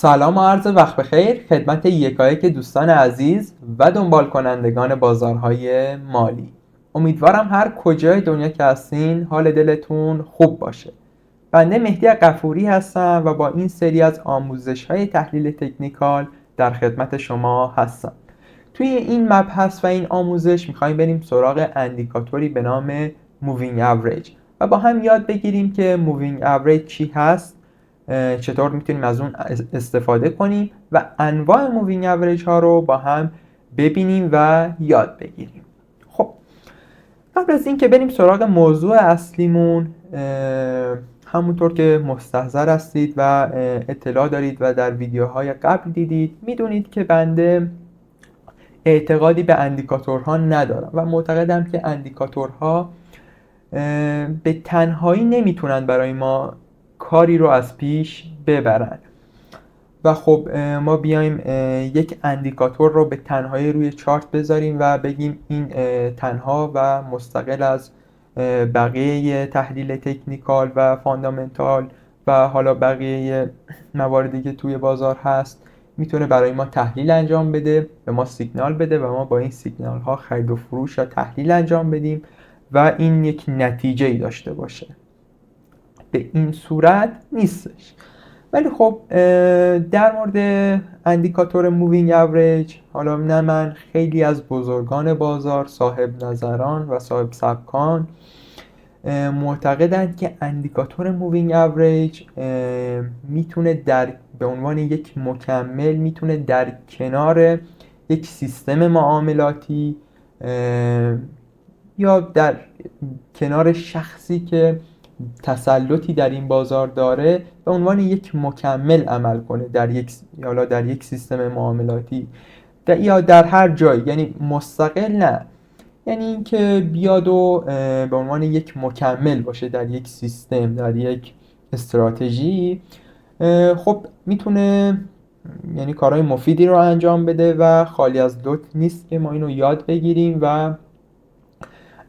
سلام و عرض وقت بخیر خدمت یکایک دوستان عزیز و دنبال کنندگان بازارهای مالی. امیدوارم هر کجای دنیا که هستین حال دلتون خوب باشه. بنده مهدی غفوری هستم و با این سری از آموزش‌های تحلیل تکنیکال در خدمت شما هستم. توی این مبحث و این آموزش می‌خوایم بریم سراغ اندیکاتوری به نام مووینگ اوریج و با هم یاد بگیریم که مووینگ اوریج چی هست، چطور میتونیم از اون استفاده کنیم و انواع مووینگ اوریج ها رو با هم ببینیم و یاد بگیریم. خب قبل از این که بریم سراغ موضوع اصلیمون، همونطور که مستحضر هستید و اطلاع دارید و در ویدیوهای قبل دیدید، میدونید که بنده اعتقادی به اندیکاتورها ندارم و معتقدم که اندیکاتورها به تنهایی نمیتونن برای ما کاری رو از پیش ببرن و خب ما بیایم یک اندیکاتور رو به تنهایی روی چارت بذاریم و بگیم این تنها و مستقل از بقیه تحلیل تکنیکال و فاندامنتال و حالا بقیه مواردی که توی بازار هست میتونه برای ما تحلیل انجام بده، به ما سیگنال بده و ما با این سیگنال ها خرید و فروش یا تحلیل انجام بدیم و این یک نتیجه‌ای داشته باشه. به این صورت نیستش. ولی خب در مورد اندیکاتور مووینگ اوریج، حالا نه من، خیلی از بزرگان بازار، صاحب نظران و صاحب سبکان معتقدند که اندیکاتور مووینگ اوریج میتونه به عنوان یک مکمل میتونه در کنار یک سیستم معاملاتی یا در کنار شخصی که تسلطی در این بازار داره به عنوان یک مکمل عمل کنه در یک سیستم معاملاتی یا در هر جایی، یعنی مستقل نه، یعنی اینکه بیاد و به عنوان یک مکمل باشه در یک سیستم، در یک استراتژی. خب میتونه یعنی کارهای مفیدی رو انجام بده و خالی از لطف نیست که ما اینو یاد بگیریم و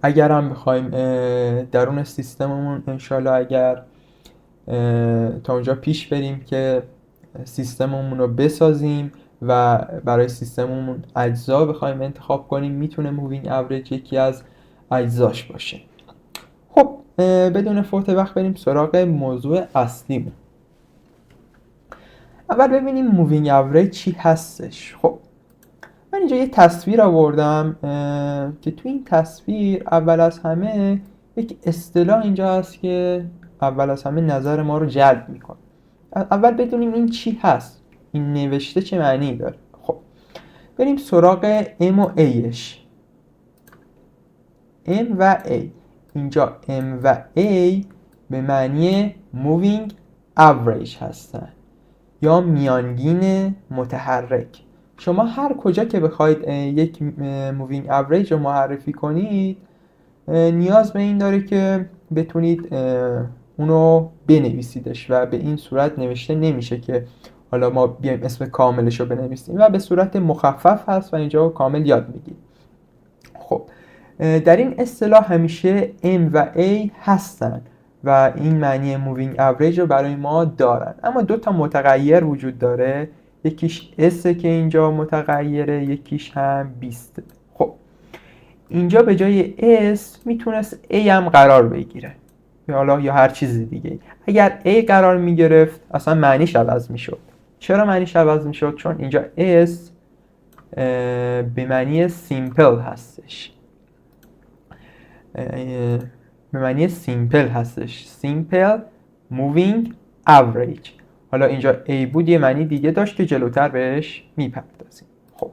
اگر هم بخوایم درون سیستممون انشالله اگر تا اونجا پیش بریم که سیستممون رو بسازیم و برای سیستممون اجزا بخوایم انتخاب کنیم، میتونه مووینگ اوریج یکی از اجزاش باشه. خب بدون فوت وقت بریم سراغ موضوع اصلیمون. اول ببینیم مووینگ اوریج چی هستش. خب من اینجا یه تصویر آوردم که تو این تصویر اول از همه یک اصطلاح اینجا هست که اول از همه نظر ما رو جلب میکنه. اول بدونیم این چی هست، این نوشته چه معنی داره. خب بریم سراغ M و Aش. M و A. اینجا M و A به معنی moving average هستن یا میانگین متحرک. شما هر کجا که بخواید یک مووینگ اوریج رو معرفی کنید نیاز به این داره که بتونید اونو بنویسیدش و به این صورت نوشته نمیشه که حالا ما بیایم اسم کاملش رو بنویسیم و به صورت مخفف هست و اینجا کامل یاد میگیریم. خب در این اصطلاح همیشه M و A هستن و این معنی مووینگ اوریج رو برای ما دارن، اما دو تا متغیر وجود داره، یکیش S که اینجا متغیره، یکیش هم 20. خب اینجا به جای S میتونست A هم قرار بگیره یا هر چیز دیگه. اگر A قرار میگرفت اصلا معنیش عوض میشد. چرا معنیش عوض میشد؟ چون اینجا S به معنی سیمپل هستش، به معنی سیمپل هستش، سیمپل مووینگ اوریج. حالا اینجا A بود یه معنی دیگه داشت که جلوتر بهش میپردازیم. خب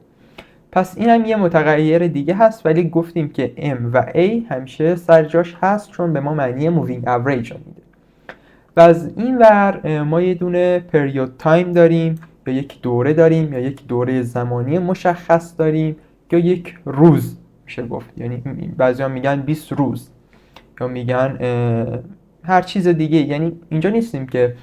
پس این هم یه متغیر دیگه هست، ولی گفتیم که M و A همیشه سر جاش هست چون به ما معنی مووینگ اوریج رو میده. و از این ور ما یه دونه پریود تایم داریم یا یک دوره داریم یا یک دوره زمانی مشخص داریم یا یک روز میشه گفت، یعنی بعضیا میگن 20 روز یا میگن هر چیز دیگه. یعنی اینجا نیستیم که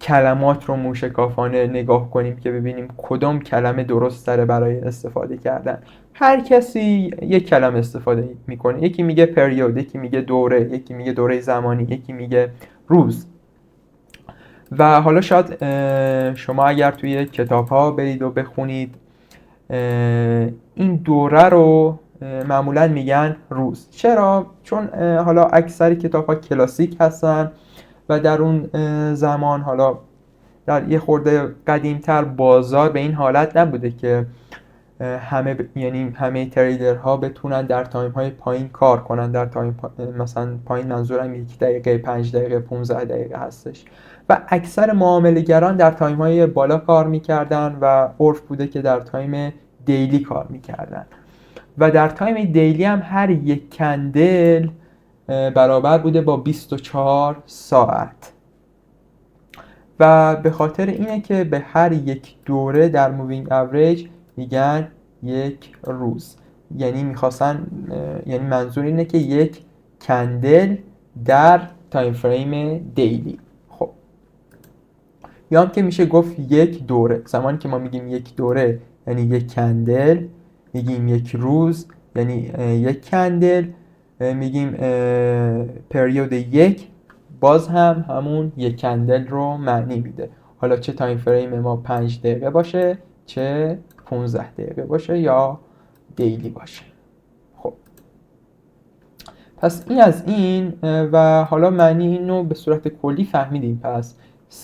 کلمات رو موشکافانه نگاه کنیم که ببینیم کدام کلمه درست تره برای استفاده کردن. هر کسی یک کلمه استفاده میکنه، یکی میگه پریود، یکی میگه دوره، یکی میگه دوره زمانی، یکی میگه روز. و حالا شاید شما اگر توی کتاب ها برید و بخونید این دوره رو معمولا میگن روز. چرا؟ چون حالا اکثر کتاب ها کلاسیک هستن و در اون زمان حالا در یه خورده قدیمتر بازار به این حالت نبوده که یعنی همه تریدرها بتونن در تایم های پایین کار کنن. در تایم مثلا پایین منظورم 1 دقیقه، 5 دقیقه، 15 دقیقه هستش و اکثر معامله‌گران در تایم های بالا کار میکردن و عرف بوده که در تایم دیلی کار میکردن و در تایم دیلی هم هر یک کندل برابر بوده با 24 ساعت و به خاطر اینه که به هر یک دوره در مووینگ اوریج میگن یک روز. یعنی میخواستن، یعنی منظور اینه که یک کندل در تایم فریم دیلی. خب یا هم که میشه گفت یک دوره. زمانی که ما میگیم یک دوره یعنی یک کندل، میگیم یک روز یعنی یک کندل، میگیم پریود یک، باز هم همون یک کندل رو معنی میده. حالا چه تایم فریم ما 5 دقیقه باشه، چه 15 دقیقه باشه یا دیلی باشه. خب پس این از این و حالا معنی اینو به صورت کلی فهمیدیم. پس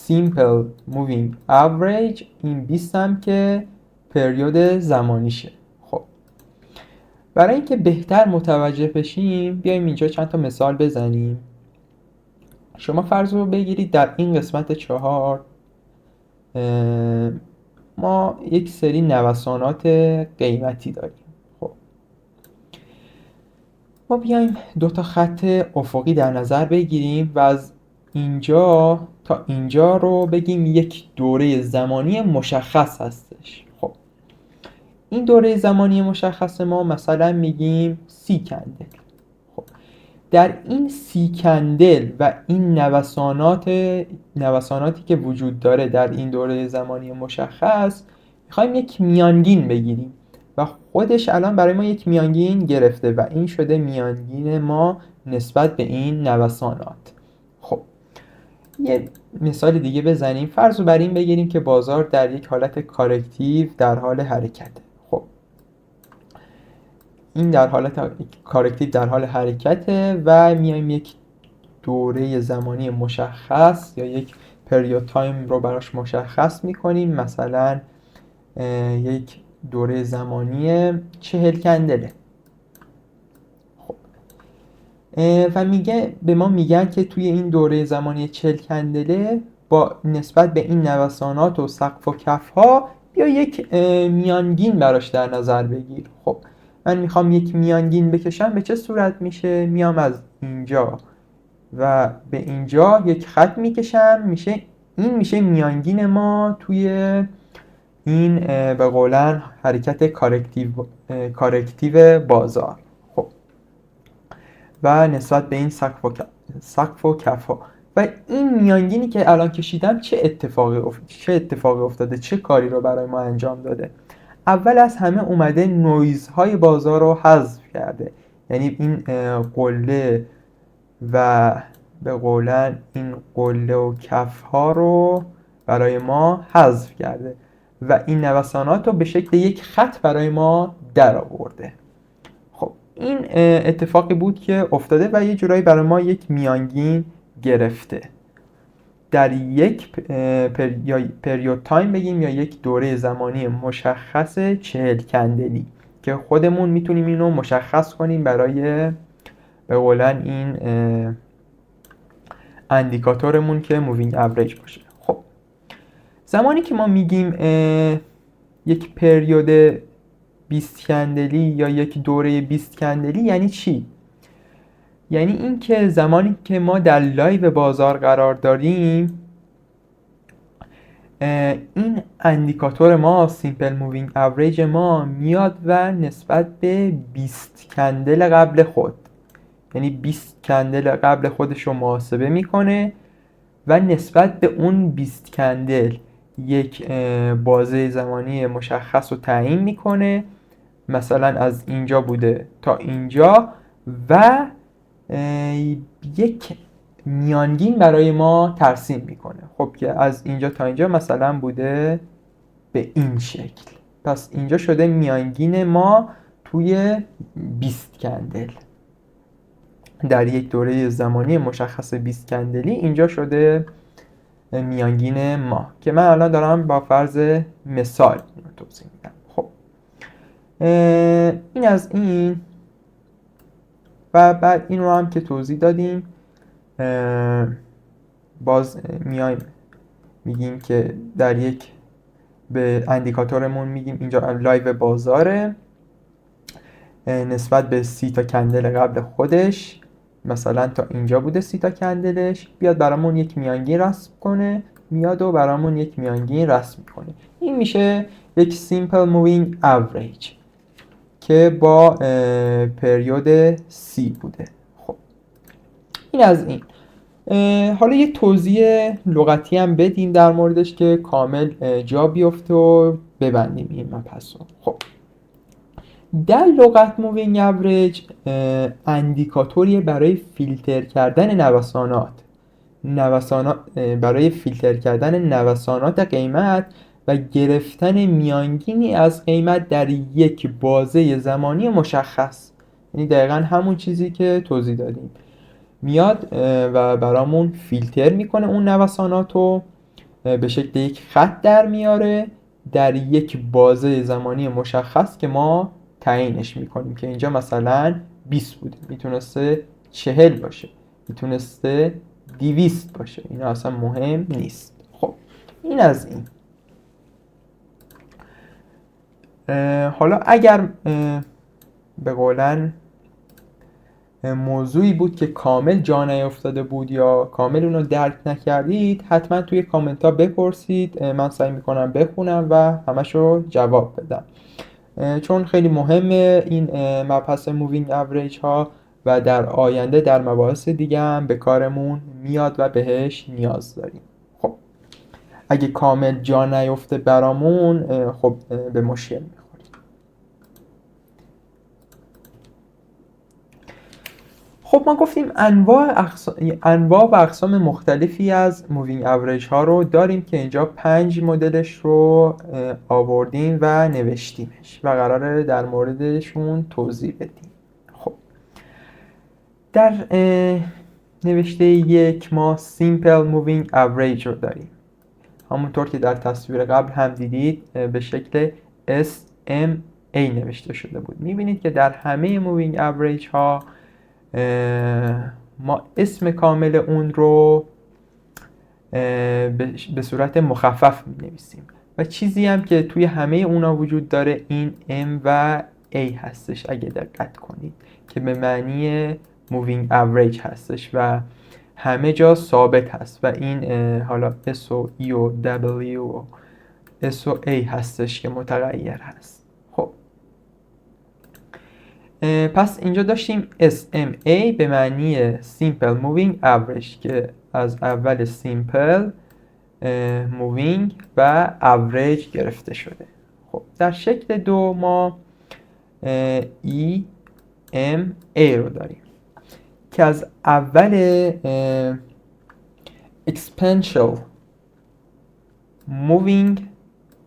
simple moving average این 20 هم که پریود زمانیشه. خب برای اینکه بهتر متوجه بشیم بیایم اینجا چند تا مثال بزنیم. شما فرض رو بگیرید در این قسمت 4 ما یک سری نوسانات قیمتی داریم. خب ما بیایم 2 تا خط افقی در نظر بگیریم و از اینجا تا اینجا رو بگیم یک دوره زمانی مشخص هستش. خب این دوره زمانی مشخص ما مثلا میگیم 30 کندل. در این 30 کندل و این نوساناتی که وجود داره در این دوره زمانی مشخص میخوایم یک میانگین بگیریم و خودش الان برای ما یک میانگین گرفته و این شده میانگین ما نسبت به این نوسانات. خب یه مثال دیگه بزنیم. فرض رو بر این بگیریم که بازار در یک حالت کارکتیو در حال حرکته. این در حالت کارکتیو در حال حرکته و میایم یک دوره زمانی مشخص یا یک پریود تایم رو براش مشخص میکنیم. مثلا یک دوره زمانی 40 کندله. خب و به ما میگن که توی این دوره زمانی 40 کندله با نسبت به این نوسانات و سقف و کف ها بیا یک میانگین براش در نظر بگیر. خب من میخوام یک میانگین بکشم. به چه صورت میشه؟ میام از اینجا و به اینجا یک خط میکشم، این میشه میانگین ما توی این به قولن حرکت کارکتیو بازار. خب و نسبت به این سقف و کف ها و این میانگینی که الان کشیدم چه اتفاقی افتاده، چه کاری رو برای ما انجام داده؟ اول از همه اومده نویزهای بازار رو حذف کرده. یعنی این قله و به قولن این قله و کف ها رو برای ما حذف کرده و این نوسانات رو به شکل یک خط برای ما در آورده. خب این اتفاقی بود که افتاده و یه جورایی برای ما یک میانگین گرفته در یک پریود تایم بگیم یا یک دوره زمانی مشخص 40 کندلی که خودمون میتونیم اینو مشخص کنیم برای به قولن این اندیکاتورمون که مووینگ اوریج باشه. خب زمانی که ما میگیم یک پریود 20 کندلی یا یک دوره 20 کندلی یعنی چی؟ یعنی این که زمانی که ما در لایو بازار قرار داریم این اندیکاتور ما سیمپل مووینگ اوریج ما میاد و نسبت به 20 کندل قبل خود، یعنی 20 کندل قبل خودش رو محاسبه میکنه و نسبت به اون 20 کندل یک بازه زمانی مشخص رو تعیین میکنه. مثلا از اینجا بوده تا اینجا و یک میانگین برای ما ترسیم میکنه. خب که از اینجا تا اینجا مثلا بوده به این شکل، پس اینجا شده میانگین ما توی 20 کندل در یک دوره زمانی مشخص 20 کندلی. اینجا شده میانگین ما که من الان دارم با فرض مثال اینو توضیح میدم. خب این از این و بعد این رو هم که توضیح دادیم باز میایم میگیم که در یک به اندیکاتورمون میگیم اینجا لایو بازاره نسبت به 30 تا کندل قبل خودش، مثلا تا اینجا بوده 30 تا کندلش، بیاد برامون یک میانگین رسم کنه، میاد و برامون یک میانگین رسم کنه. این میشه یک simple moving average که با پریود C بوده. خب این از این. حالا یه توضیح لغتی هم بدیم در موردش که کامل جا بیفته و ببندیم این مبحث رو. خب در لغت مووینگ اوریج اندیکاتوری برای فیلتر کردن برای فیلتر کردن نوسانات قیمت و گرفتن میانگینی از قیمت در یک بازه زمانی مشخص. یعنی دقیقا همون چیزی که توضیح دادیم، میاد و برامون فیلتر میکنه اون نوسانات رو به شکل یک خط در میاره در یک بازه زمانی مشخص که ما تعیینش میکنیم که اینجا مثلا 20 بوده، میتونسته 40 باشه، میتونسته 200 باشه، اینا اصلا مهم نیست. خب این از این. حالا اگر به قولن موضوعی بود که کامل جا نیفتاده بود یا کامل اونو درک نکردید، حتما توی کامنت ها بپرسید، من سعی میکنم بخونم و همشو جواب بدم، چون خیلی مهمه این مبحث مووینگ اوریج ها و در آینده در مباحث دیگه هم به کارمون میاد و بهش نیاز داریم. خب اگه کامل جا نیفته برامون خب به مشکل میخوریم. خب ما گفتیم انواع و اقسام مختلفی از مووینگ اوریج ها رو داریم که اینجا 5 مدلش رو آوردیم و نوشتیمش و قراره در موردشون توضیح بدیم. خب در نوشته 1 ما سیمپل مووینگ اوریج رو داریم، همونطور که در تصویر قبل هم دیدید به شکل SMA نوشته شده بود. میبینید که در همه مووینگ اوریج ها ما اسم کامل اون رو به صورت مخفف می نویسیم و چیزی هم که توی همه اونا وجود داره این M و A هستش اگه دقت کنید که به معنی moving average هستش و همه جا ثابت هست و این حالا S و E و W و S و A هستش که متغیر هست. خب پس اینجا داشتیم SMA به معنی Simple Moving Average که از اول Simple Moving و Average گرفته شده. خب در شکل 2 ما EMA رو داریم که از اول Exponential Moving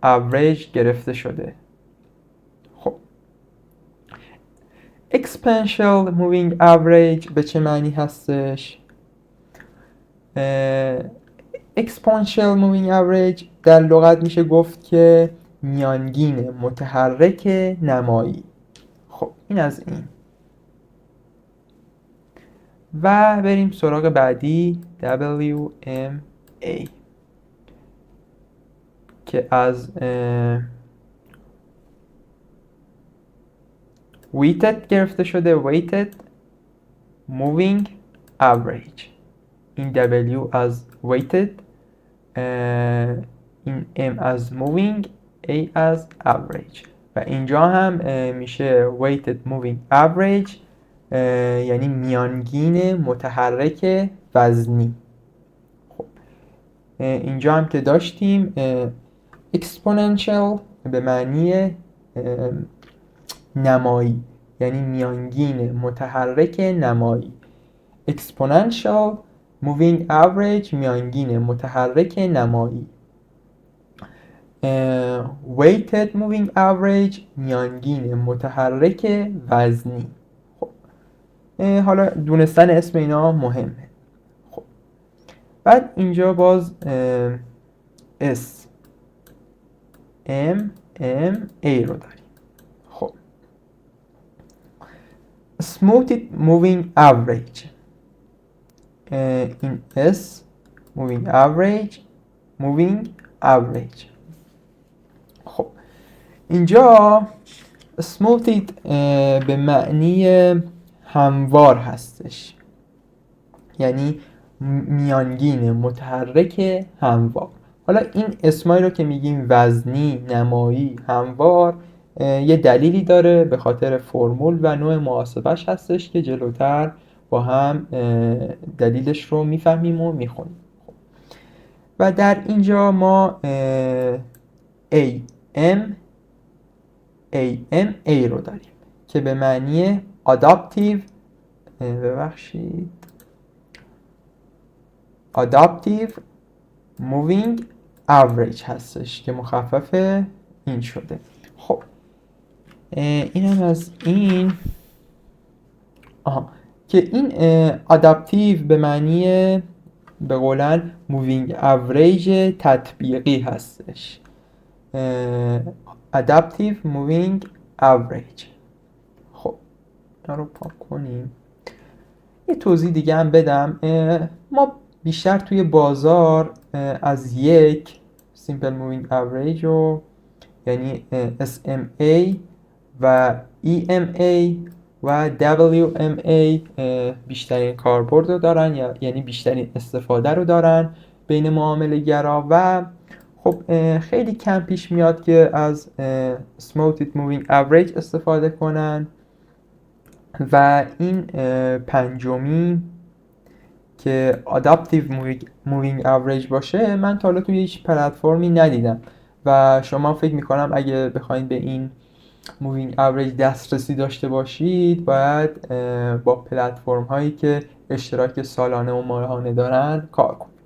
Average گرفته شده. Exponential Moving Average به چه معنی هستش؟ Exponential Moving Average در لغت میشه گفت که میانگین متحرک نمایی. خب این از این و بریم سراغ بعدی WMA که از weighted گرفته شده، weighted moving average. این W از weighted، این M از moving، A از average و اینجا هم میشه weighted moving average یعنی میانگین متحرک وزنی. خب اینجا هم که داشتیم exponential به معنی نمایی یعنی میانگین متحرک نمایی. Exponential moving average میانگین متحرک نمایی. weighted moving average میانگین متحرک وزنی. خب حالا دونستن اسم اینا مهمه. خب بعد اینجا باز S M M A رو داریم. خب smoothed moving average این S moving average. خب اینجا smoothed به معنی هموار هستش، یعنی میانگین متحرک هموار. حالا این اسمایی رو که میگیم وزنی، نمایی، هموار یه دلیلی داره، به خاطر فرمول و نوع محاسبش هستش که جلوتر با هم دلیلش رو میفهمیم و میخونیم. و در اینجا ما AMA رو داریم که به معنی adaptive moving average هستش که مخفف این شده. خب این هم از این که این adaptive به معنی به قولن moving average تطبیقی هستش. adaptive moving average. خب این رو پاک کنیم. یه توضیح دیگه هم بدم. ما بیشتر توی بازار از یک simple moving average رو یعنی SMA و EMA و WMA بیشترین کاربرد رو دارن، یعنی بیشترین استفاده رو دارن بین معامله گرا و خب خیلی کم پیش میاد که از smoothed moving average استفاده کنن. و این پنجمی که adaptive moving average باشه من تا حالا توی هیچ پلتفرمی ندیدم و شما فکر میکنم اگه بخواید به این moving average دسترسی داشته باشید باید با پلتفرم هایی که اشتراک سالانه و ماهانه دارن کار کنید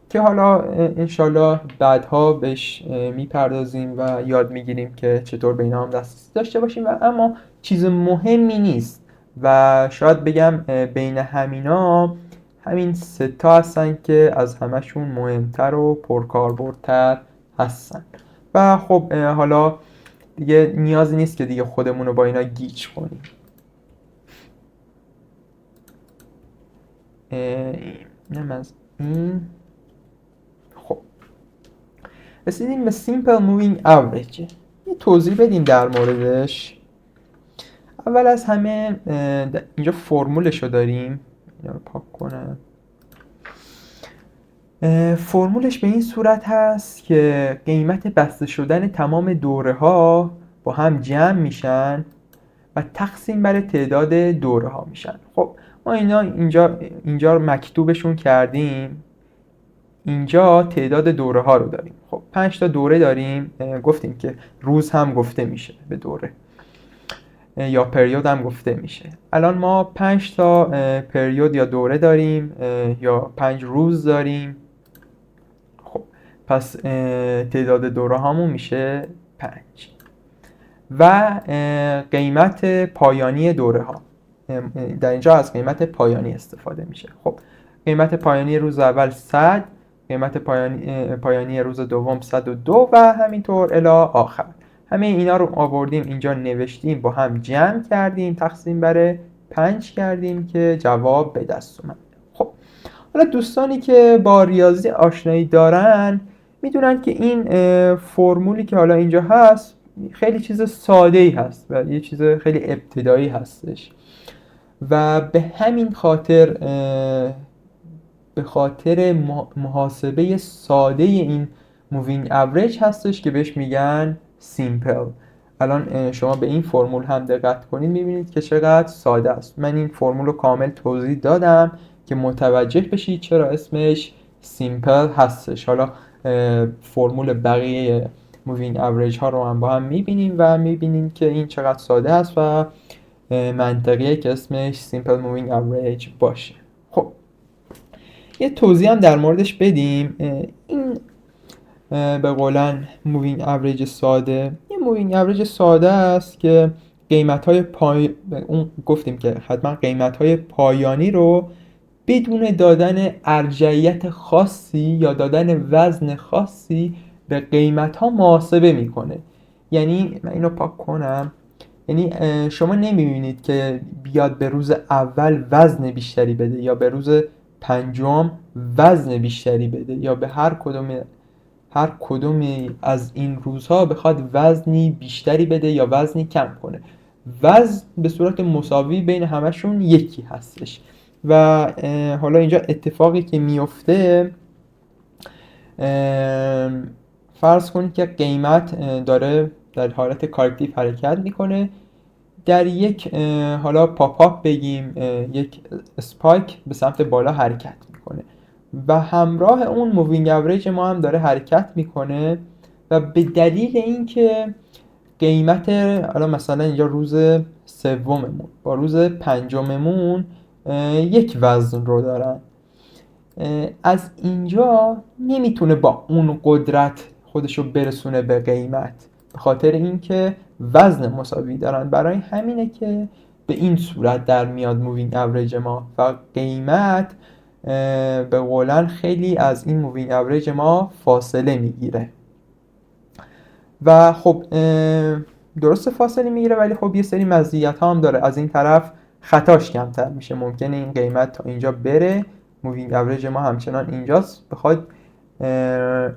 که حالا انشالله بعدها بهش میپردازیم و یاد میگیریم که چطور به اینا هم دسترسی داشته باشیم. و اما چیز مهمی نیست و شاید بگم بین همینا همین سه تا هستن که از همشون مهمتر و پرکاربردتر هستن و خب حالا دیگه نیازی نیست که دیگه خودمون رو با اینا گیج کنیم. اینم از این. خب رسیدیم به simple moving average. یه توضیح بدیم در موردش. اول از همه اینجا فرمولش رو داریم. اینا رو پاک کنم. فرمولش به این صورت هست که قیمت بسته شدن تمام دوره ها با هم جمع میشن و تقسیم بر تعداد دوره ها میشن. خب ما اینجا رو مکتوبشون کردیم. اینجا تعداد دوره ها رو داریم. خب 5 تا دوره داریم. گفتیم که روز هم گفته میشه به دوره یا پریود هم گفته میشه. الان ما 5 تا پریود یا دوره داریم یا 5 روز داریم. خب پس تعداد دوره هامون میشه 5 و قیمت پایانی دوره ها در اینجا از قیمت پایانی استفاده میشه. خب قیمت پایانی روز اول 100، قیمت پایانی روز دوم 102 و همینطور الی آخر. همه اینا رو آوردیم اینجا نوشتیم، با هم جمع کردیم، تقسیم بر 5 کردیم که جواب به دست اومد. خب حالا دوستانی که با ریاضی آشنایی دارن میدونن که این فرمولی که حالا اینجا هست خیلی چیز ساده‌ای هست و یه چیز خیلی ابتدایی هستش و به همین خاطر به خاطر محاسبه ساده این مووینگ اوریج هستش که بهش میگن سیمپل. الان شما به این فرمول هم دقت کنید میبینید که چقدر ساده است. من این فرمول رو کامل توضیح دادم که متوجه بشید چرا اسمش سیمپل هستش. حالا فرمول بقیه مووینگ اوریج ها رو هم با هم میبینیم و میبینیم که این چقدر ساده است و منطقیه که اسمش سیمپل مووینگ اوریج باشه. خب یه توضیح هم در موردش بدیم. این به قولن مووینگ اوریج ساده، یه مووینگ اوریج ساده است که قیمت‌های اون گفتیم که حتما قیمت‌های پایانی رو بدون دادن ارجحیت خاصی یا دادن وزن خاصی به قیمت‌ها محاسبه میکنه. یعنی من اینو پاک کنم. یعنی شما نمیبینید که بیاد به روز اول وزن بیشتری بده یا به روز پنجم وزن بیشتری بده یا به هر کدومی از این روزها بخواد وزنی بیشتری بده یا وزنی کم کنه. وزن به صورت مساوی بین همشون یکی هستش. و حالا اینجا اتفاقی که میفته، فرض کنید که قیمت داره در حالت کارکتیو حرکت میکنه، در یک حالا پاپ بگیم یک اسپایک به سمت بالا حرکت میکنه و همراه اون مووینگ اوریج ما هم داره حرکت میکنه و به دلیل اینکه قیمت حالا مثلا اینجا روز سوممون با روز پنجممون یک وزن رو دارن، از اینجا نمیتونه با اون قدرت خودشو برسونه به قیمت، به خاطر اینکه وزن مساوی دارن. برای همینه که به این صورت در میاد مووینگ اوریج ما و قیمت به قولن خیلی از این مووینگ اوریج ما فاصله میگیره. و خب درست فاصله میگیره، ولی خب یه سری مزیت ها هم داره. از این طرف خطاش کمتر میشه، ممکنه این قیمت تا اینجا بره، مووینگ اوریج ما همچنان اینجاست، بخواد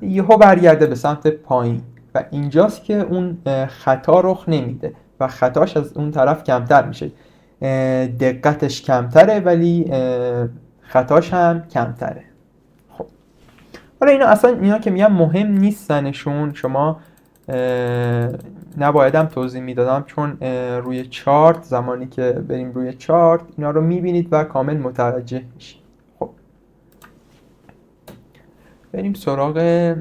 یهو برگرده به سمت پایین و اینجاست که اون خطا رخ نمیده و خطاش از اون طرف کمتر میشه. دقتش کمتره ولی خطاش هم کمتره. خب حالا اینا که میگم مهم نیستنشون، شما نبایدم توضیح میدادم، چون روی چارت زمانی که بریم روی چارت اینا رو میبینید و کامل متوجه میشید. خب بریم سراغ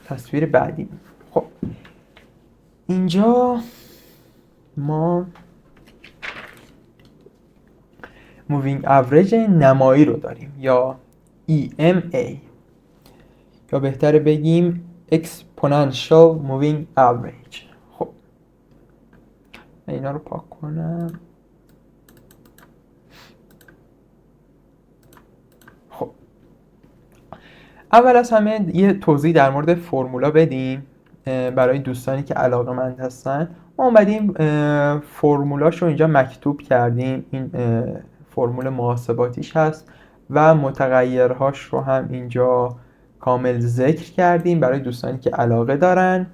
تصویر بعدی. خب اینجا ما مووینگ اوریج نمایی رو داریم یا EMA، یا بهتره بگیم Exponential Moving Average. خب من اینا رو پاک کنم. خب اول از همه یه توضیح در مورد فرمولا بدیم برای دوستانی که علاقه‌مند هستن. ما اومدیم فرمولاشو اینجا مکتوب کردیم، این فرمول محاسباتیش هست و متغیرهاش رو هم اینجا کامل ذکر کردیم برای دوستانی که علاقه دارن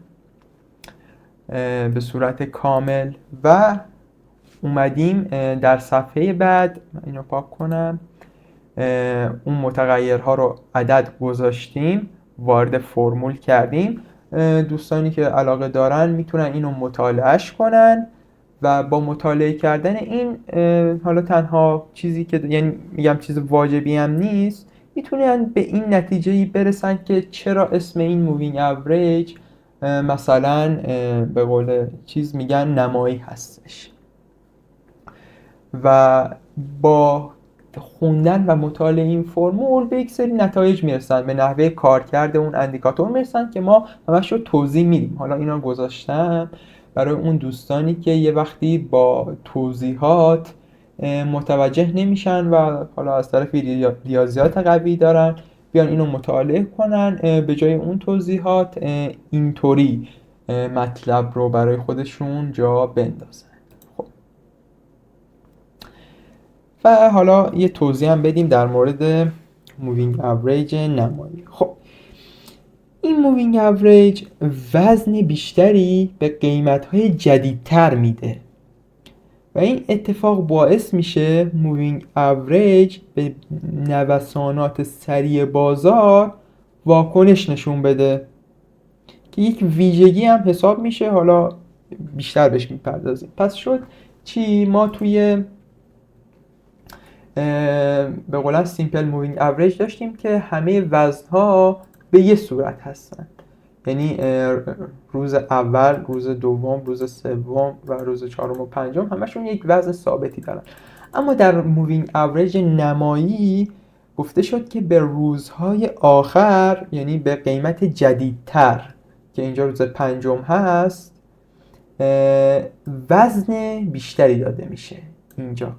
به صورت کامل. و اومدیم در صفحه بعد، من اینو پاک کنم، اون متغیرها رو عدد گذاشتیم، وارد فرمول کردیم. دوستانی که علاقه دارن میتونن اینو مطالعهش کنن و با مطالعه کردن این حالا تنها چیزی که یعنی میگم چیز واجبی هم نیست، میتونن به این نتیجه‌ای برسن که چرا اسم این مووینگ اوریج مثلا به قول چیز میگن نمایی هستش. و با خوندن و مطالعه این فرمول به یک سری نتایج میرسن، به نحوه کارکرد اون اندیکاتور میرسن که ما همش رو توضیح میدیم. حالا اینا گذاشتم برای اون دوستانی که یه وقتی با توضیحات متوجه نمیشن و حالا از طرف ریاضیات قوی دارن، بیان اینو مطالعه کنن، به جای اون توضیحات اینطوری مطلب رو برای خودشون جا بندازن. خب و حالا یه توضیح هم بدیم در مورد مووینگ اوریج نمایی. خب این مووینگ اوریج وزن بیشتری به قیمت‌های جدیدتر میده و این اتفاق باعث میشه مووینگ اوریج به نوسانات سریع بازار واکنش نشون بده که یک ویژگی هم حساب میشه. حالا بیشتر بهش میپردازیم. پس شد چی؟ ما توی به قولن سیمپل مووینگ اوریج داشتیم که همه وزنها به یه صورت هستن، یعنی روز اول، روز دوم، روز سوم و روز چهارم و پنجم همشون یک وزن ثابتی دارن. اما در مووینگ اوریج نمایی گفته شد که به روزهای آخر، یعنی به قیمت جدیدتر که اینجا روز پنجم هست، وزن بیشتری داده میشه اینجا.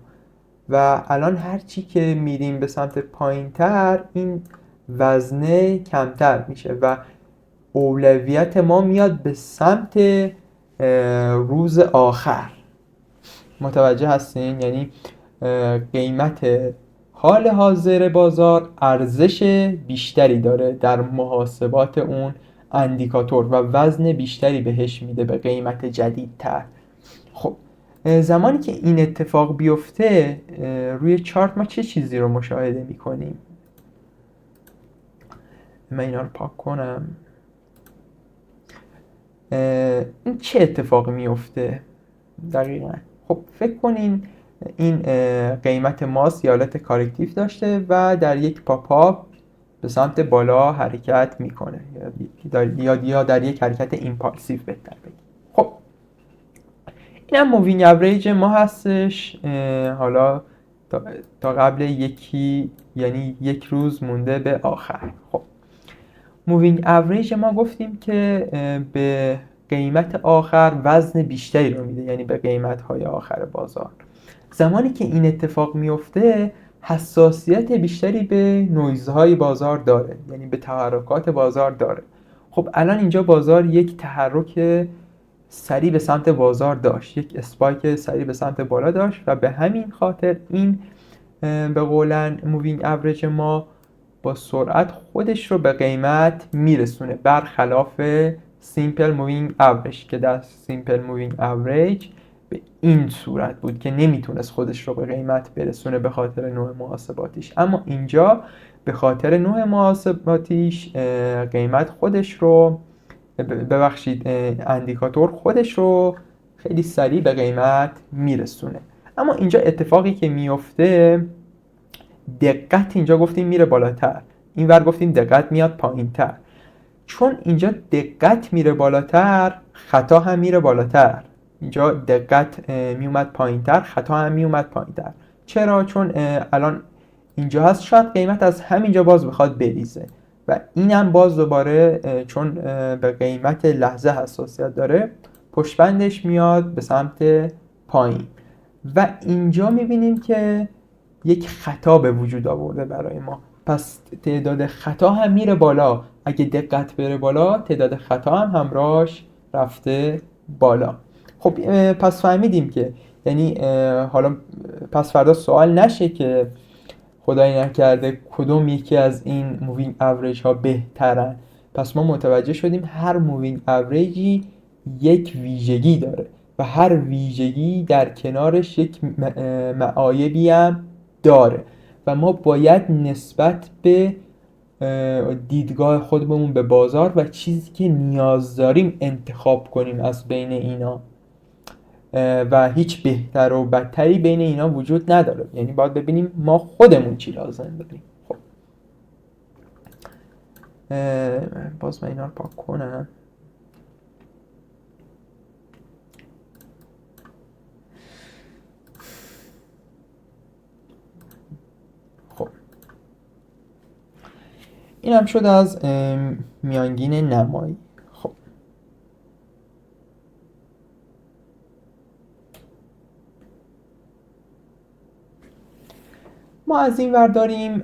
و الان هرچی که میریم به سمت پایینتر این وزنه کمتر میشه و اولویت ما میاد به سمت روز آخر. متوجه هستین؟ یعنی قیمت حال حاضر بازار ارزش بیشتری داره در محاسبات اون اندیکاتور و وزن بیشتری بهش میده به قیمت جدیدتر. خب زمانی که این اتفاق بیفته روی چارت ما چه چیزی رو مشاهده میکنیم؟ من اینا رو پاک کنم. این چه اتفاقی میفته دقیقا؟ خب فکر کنین این قیمت ماس یه حالت کارکتیو داشته و در یک پاپ به سمت بالا حرکت میکنه یا در یک حرکت ایمپالسیو بهتر بگیم. خب این هم مووینگ اوریج ما هستش. حالا تا قبل یعنی یک روز مونده به آخر. خب مووینگ اوریج ما گفتیم که به قیمت آخر وزن بیشتری رو میده، یعنی به قیمت های آخر بازار. زمانی که این اتفاق میفته حساسیت بیشتری به نویزهای بازار داره، یعنی به تحرکات بازار داره. خب الان اینجا بازار یک تحرک سریع به سمت بازار داشت، یک اسپایک سریع به سمت بالا داشت و به همین خاطر این به قولن مووینگ اوریج ما با سرعت خودش رو به قیمت میرسونه، برخلاف سیمپل مووینگ اوریج که در سیمپل مووینگ اوریج به این صورت بود که نمیتونست خودش رو به قیمت برسونه به خاطر نوع محاسباتیش. اما اینجا به خاطر نوع محاسباتیش قیمت خودش رو اندیکاتور خودش رو خیلی سریع به قیمت میرسونه. اما اینجا اتفاقی که میفته، دقت اینجا گفتیم میره بالاتر، این ور گفتیم دقت میاد پایینتر. چون اینجا دقت میره بالاتر خطا هم میره بالاتر. اینجا دقت میومد پایینتر، خطا هم میومد پایینتر. چرا؟ چون الان اینجا هست شاید قیمت از همینجا باز بخواد بریزه و اینم باز دوباره چون به قیمت لحظه حساسیت داره پشتبندش میاد به سمت پایین و اینجا میبینیم که یک خطا به وجود آورده برای ما. پس تعداد خطا هم میره بالا. اگه دقت بره بالا تعداد خطا هم همراهش رفته بالا. خب پس فهمیدیم که یعنی حالا پس فردا سوال نشه که خدایی نکرده کدوم یکی از این مووینگ اوریج ها بهترن. پس ما متوجه شدیم هر مووینگ اوریجی یک ویژگی داره و هر ویژگی در کنارش یک معایبی هم داره و ما باید نسبت به دیدگاه خودمون به بازار و چیزی که نیاز داریم انتخاب کنیم از بین اینا و هیچ بهتر و بدتری بین اینا وجود نداره. یعنی باید ببینیم ما خودمون چی لازم داریم. خب باز من اینا رو پاک کنم. خب این هم شد از میانگین نمایی. خب ما از این ور داریم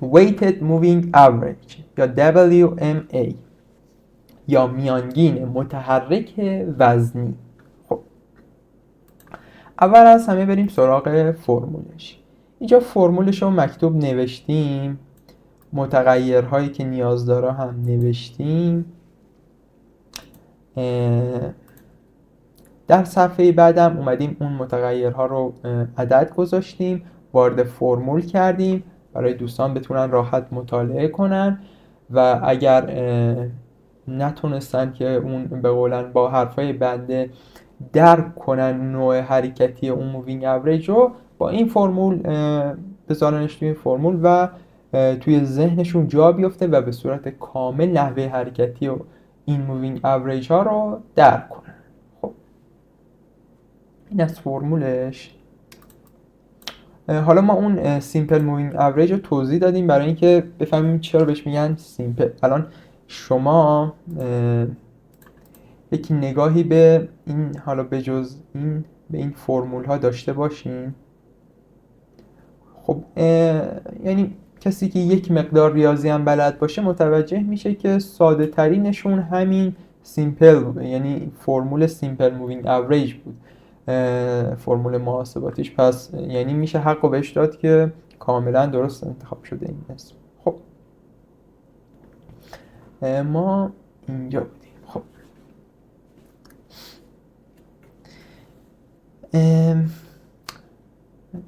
weighted moving average یا WMA یا میانگین متحرک وزنی. خب اول از همه بریم سراغ فرمولش. اینجا فرمولش رو مکتوب نوشتیم، متغیرهایی که نیاز داره هم نوشتیم. در صفحه بعدم اومدیم اون متغیرها رو عدد گذاشتیم، وارد فرمول کردیم برای دوستان بتونن راحت مطالعه کنن و اگر نتونستن که اون به قولن با حرفای بنده درک کنن نوع حرکتی اون مووینگ اوریج رو، با این فرمول بذارنش توی فرمول و توی ذهنشون جا بیفته و به صورت کامل نحوه حرکتی و این مووینگ اوریج ها رو درک کنن. خب این از فرمولش. حالا ما اون سیمپل مووینگ اوریج رو توضیح دادیم برای اینکه بفهمیم چرا بهش میگن سیمپل. الان شما یک نگاهی به این، حالا به جز این، به این فرمول ها داشته باشین. خب یعنی کسی که یک مقدار ریاضی هم بلد باشه متوجه میشه که ساده ترینشون همین سیمپل، یعنی فرمول سیمپل مووینگ اوریج بود، فرمول محاسباتیش. پس یعنی میشه حق بهش داد که کاملا درست انتخاب شده این اسم. خب ما اینجا بودیم. خب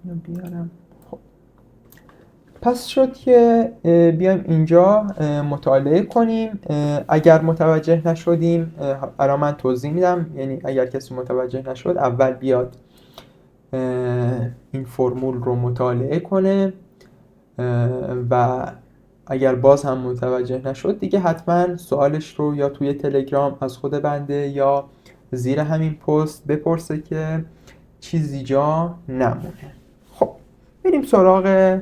اینو بیارم. خب پس شد که بیایم اینجا مطالعه کنیم. اگر متوجه نشدیم الان من توضیح میدم، یعنی اگر کسی متوجه نشد اول بیاد این فرمول رو مطالعه کنه و اگر باز هم متوجه نشد دیگه حتما سوالش رو یا توی تلگرام از خود بنده یا زیر همین پست بپرسه که چیزی جا نمونه. خب بریم سراغ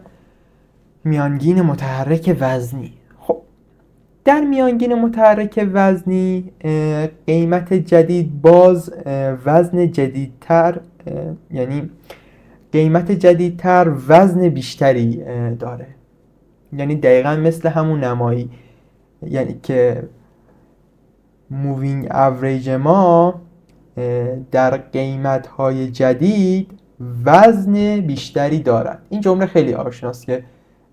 میانگین متحرک وزنی. خب در میانگین متحرک وزنی قیمت جدید باز وزن جدیدتر، یعنی قیمت جدیدتر وزن بیشتری داره. یعنی دقیقا مثل همون نمایی، یعنی که مووینگ اوریج ما در قیمت های جدید وزن بیشتری دارد. این جمله خیلی آشناست که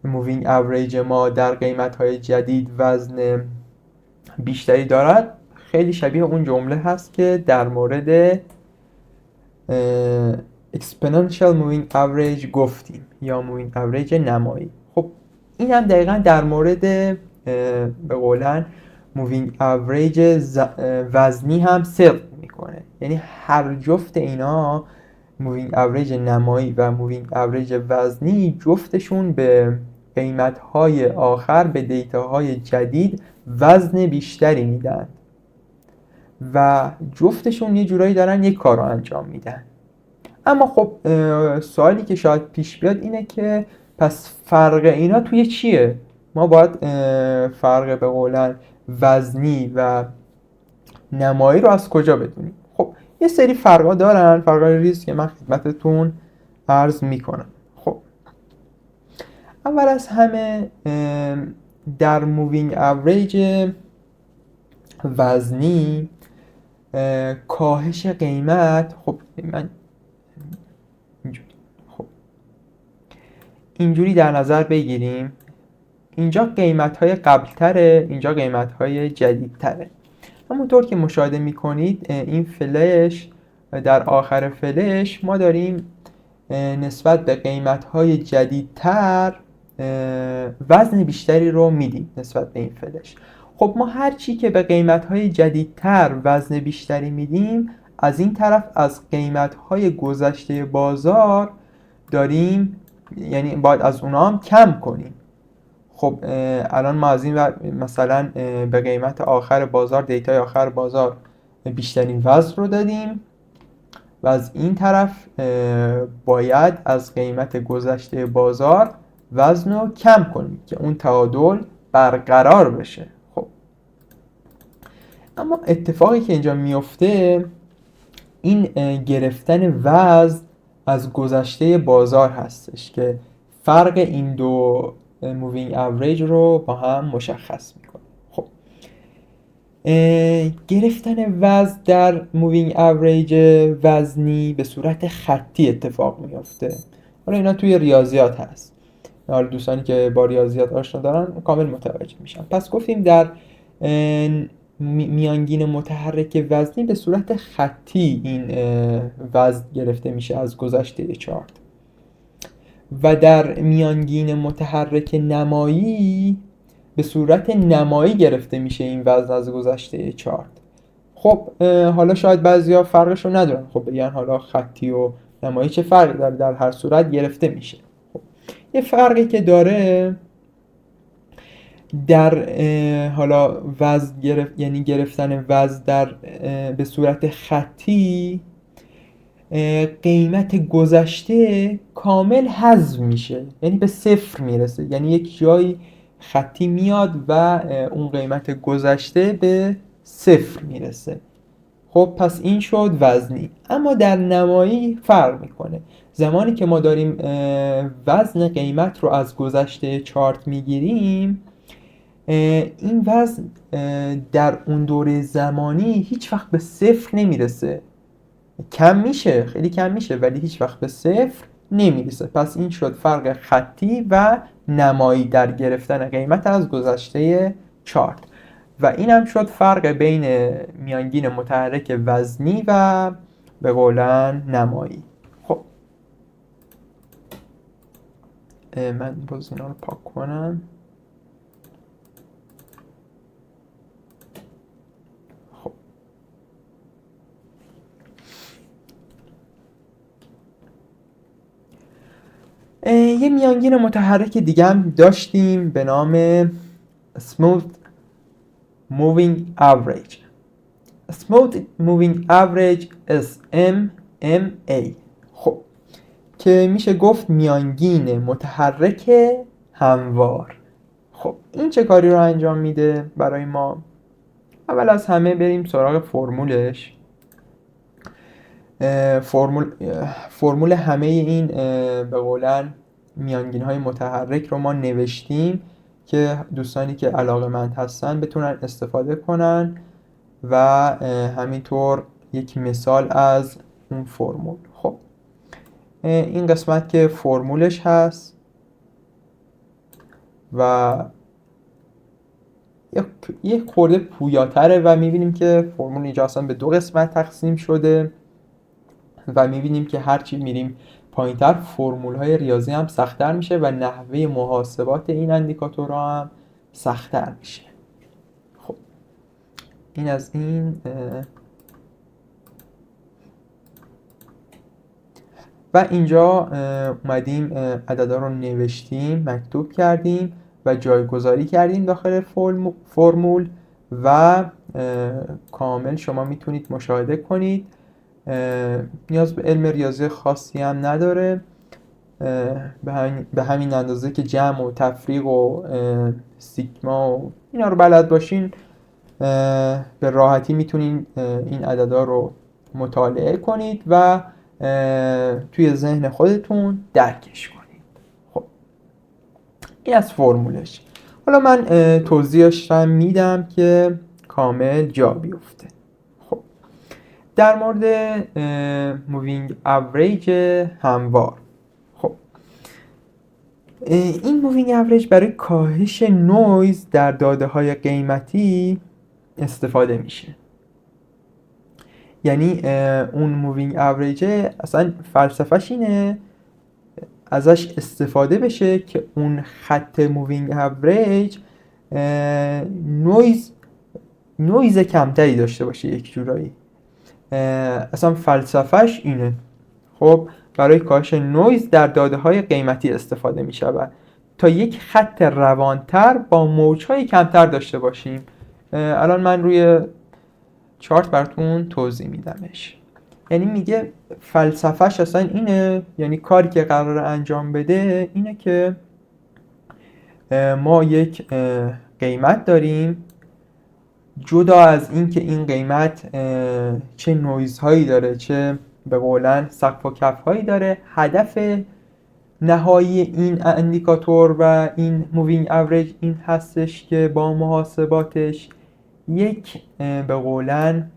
مووینگ اوریج ما در قیمت های جدید وزن بیشتری دارد. خیلی شبیه اون جمله هست که در مورد exponential moving average گفتیم یا مووینگ اوریج نمایی. خب این هم دقیقا در مورد به قولن مووینگ اوریج وزنی هم صدق میکنه. یعنی هر جفت اینا، مووینگ اوریج نمایی و مووینگ اوریج وزنی، جفتشون به قیمت‌های آخر، به دیتاهای جدید وزن بیشتری میدن و جفتشون یه جورایی دارن یک کار رو انجام میدن. اما خب سوالی که شاید پیش بیاد اینه که پس فرق اینا توی چیه؟ ما باید فرق به قولن وزنی و نمایی رو از کجا بدونیم؟ خب یه سری فرقا دارن، فرقای ریز که من خدمتتون عرض میکنم. خب اول از همه در مووینگ اوریج وزنی کاهش قیمت، خب من اینجوری در نظر بگیریم، اینجا قیمت‌های قبل‌تره، اینجا قیمت‌های جدیدتره. همونطور که مشاهده می‌کنید این فلش، در آخر فلش ما داریم نسبت به قیمت‌های جدیدتر وزن بیشتری رو میدیم نسبت به این فلش. خب ما هر چی که به قیمت‌های جدیدتر وزن بیشتری میدیم، از این طرف از قیمت‌های گذشته بازار داریم، یعنی باید از اونا هم کم کنیم. خب الان ما از این مثلا به قیمت آخر بازار، دیتای آخر بازار بیشترین وزن رو دادیم و از این طرف باید از قیمت گذشته بازار وزن رو کم کنیم که اون تعادل برقرار بشه. خب اما اتفاقی که اینجا میفته این گرفتن وزن از گذشته بازار هستش که فرق این دو مووینگ اوریج رو با هم مشخص میکنه. خب گرفتن وزن در مووینگ اوریج وزنی به صورت خطی اتفاق میفته. حالا اینا توی ریاضیات هست، حالا دوستانی که با ریاضیات آشنا دارن کامل متوجه میشن. پس گفتیم در میانگین متحرک وزنی به صورت خطی این وزن گرفته میشه از گذشته چارت و در میانگین متحرک نمایی به صورت نمایی گرفته میشه این وزن از گذشته چارت. خب حالا شاید بعضیا فرقش رو ندارن، خب بگن حالا خطی و نمایی چه فرقی داره، در هر صورت گرفته میشه. خب یه فرقی که داره در حالا وزن یعنی گرفتن وزن در به صورت خطی، قیمت گذشته کامل حذف میشه، یعنی به صفر میرسه. یعنی یک جایی خطی میاد و اون قیمت گذشته به صفر میرسه. خب پس این شد وزنی. اما در نمایی فرق میکنه. زمانی که ما داریم وزن قیمت رو از گذشته چارت میگیریم، این وزن در اون دوره زمانی هیچ وقت به صفر نمیرسه. کم میشه، خیلی کم میشه، ولی هیچ وقت به صفر نمیرسه. پس این شد فرق خطی و نمایی در گرفتن قیمت از گذشته چارت. و این هم شد فرق بین میانگین متحرک وزنی و به قولن نمایی. خب من باز اینا رو پاک کنم. خب یه میانگین متحرک دیگه هم داشتیم به نام Smooth Moving Average. Smooth Moving Average SMMA. خب که میشه گفت میانگین متحرک هموار. خب این چه کاری رو انجام میده برای ما؟ اول از همه بریم سراغ فرمولش. فرمول همه این به قولن میانگین های متحرک رو ما نوشتیم که دوستانی که علاقه‌مند هستن بتونن استفاده کنن و همینطور یک مثال از اون فرمول. خب این قسمت که فرمولش هست و یک خورده پویاتره و میبینیم که فرمول اینجا اصلا به دو قسمت تقسیم شده و میبینیم که هرچی میریم پایینتر فرمول های ریاضی هم سخت‌تر میشه و نحوه محاسبات این اندیکاتورها هم سخت‌تر میشه. خب این از این. و اینجا اومدیم عددا رو نوشتیم، مکتوب کردیم و جایگذاری کردیم داخل فرمول و کامل شما میتونید مشاهده کنید. نیاز به علم ریاضی خاصی هم نداره. به همین اندازه که جمع و تفریق و سیگما و اینا رو بلد باشین به راحتی میتونین این عددا رو مطالعه کنید و توی ذهن خودتون درکش کنید. خب این از فرمولش. حالا من توضیحش رو میدم که کامل جا بیفته. خب در مورد مووینگ اوریج هموار. خب این مووینگ اوریج برای کاهش نویز در داده های قیمتی استفاده میشه. یعنی اون مووینگ اوریج اصلا فلسفهش اینه ازش استفاده بشه که اون خط مووینگ اوریج نویز کمتری داشته باشه یک جورایی. اصلا فلسفهش اینه. خب برای کاهش نویز در داده های قیمتی استفاده می شود تا یک خط روانتر با موجهای کمتر داشته باشیم. الان من روی چارت براتون توضیح میدمش. یعنی میگه فلسفهش اصلا اینه، یعنی کاری که قراره انجام بده اینه که ما یک قیمت داریم، جدا از این که این قیمت چه نویزهایی داره، چه به قولن سقف و کف هایی داره، هدف نهایی این اندیکاتور و این مووینگ اوریج این هستش که با محاسباتش یک به قولن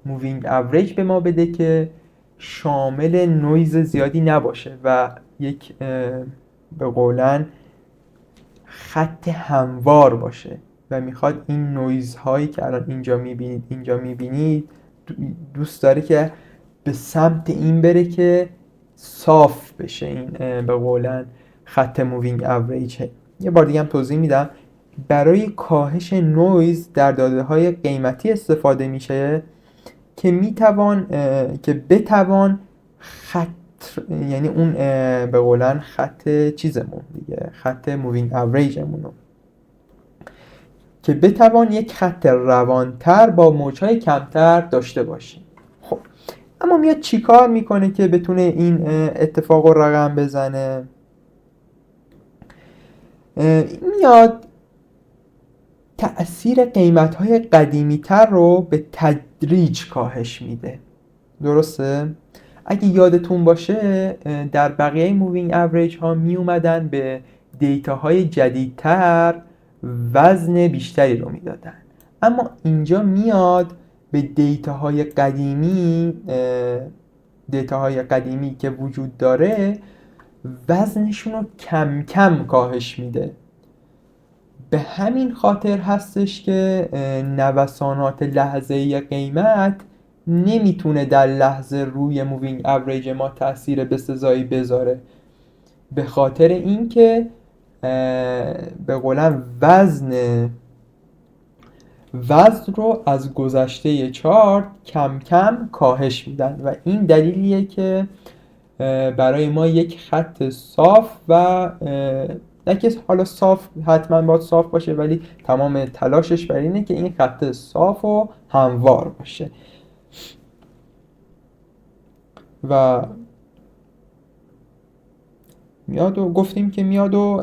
مووینگ اوریج به ما بده که شامل نویز زیادی نباشه و یک به قولن خط هموار باشه و میخواد این نویزهایی که الان اینجا میبینید دوست داره که به سمت این بره که صاف بشه این به قولن خط مووینگ اوریج. یه بار دیگه هم توضیح میدم. برای کاهش نویز در داده های قیمتی استفاده میشه که بتوان خط، یعنی اون به قولن خط چیزمون دیگه، خط مووینگ اوریجمون رو که بتوان یک خط روانتر با موجهای کمتر داشته باشیم. خب اما میاد چیکار میکنه که بتونه این اتفاق رو رقم بزنه؟ میاد تأثیر قیمت‌های قدیمی‌تر رو به تدریج کاهش میده. درسته؟ اگه یادتون باشه در بقیه مووینگ اوریج ها می اومدن به دیتاهای جدیدتر وزن بیشتری رو میدادن، اما اینجا میاد به دیتاهای قدیمی که وجود داره وزنشون رو کم کم کاهش میده. به همین خاطر هستش که نوسانات لحظه‌ای قیمت نمیتونه در لحظه روی مووینگ اوریج ما تاثیر بسزایی بذاره، به خاطر اینکه به قولن وزن رو از گذشته چارت کم کم کاهش میدن و این دلیلیه که برای ما یک خط صاف و نه که حالا صاف حتما باید صاف باشه، ولی تمام تلاشش بر اینه که این خط صاف و هموار باشه و گفتیم که میاد و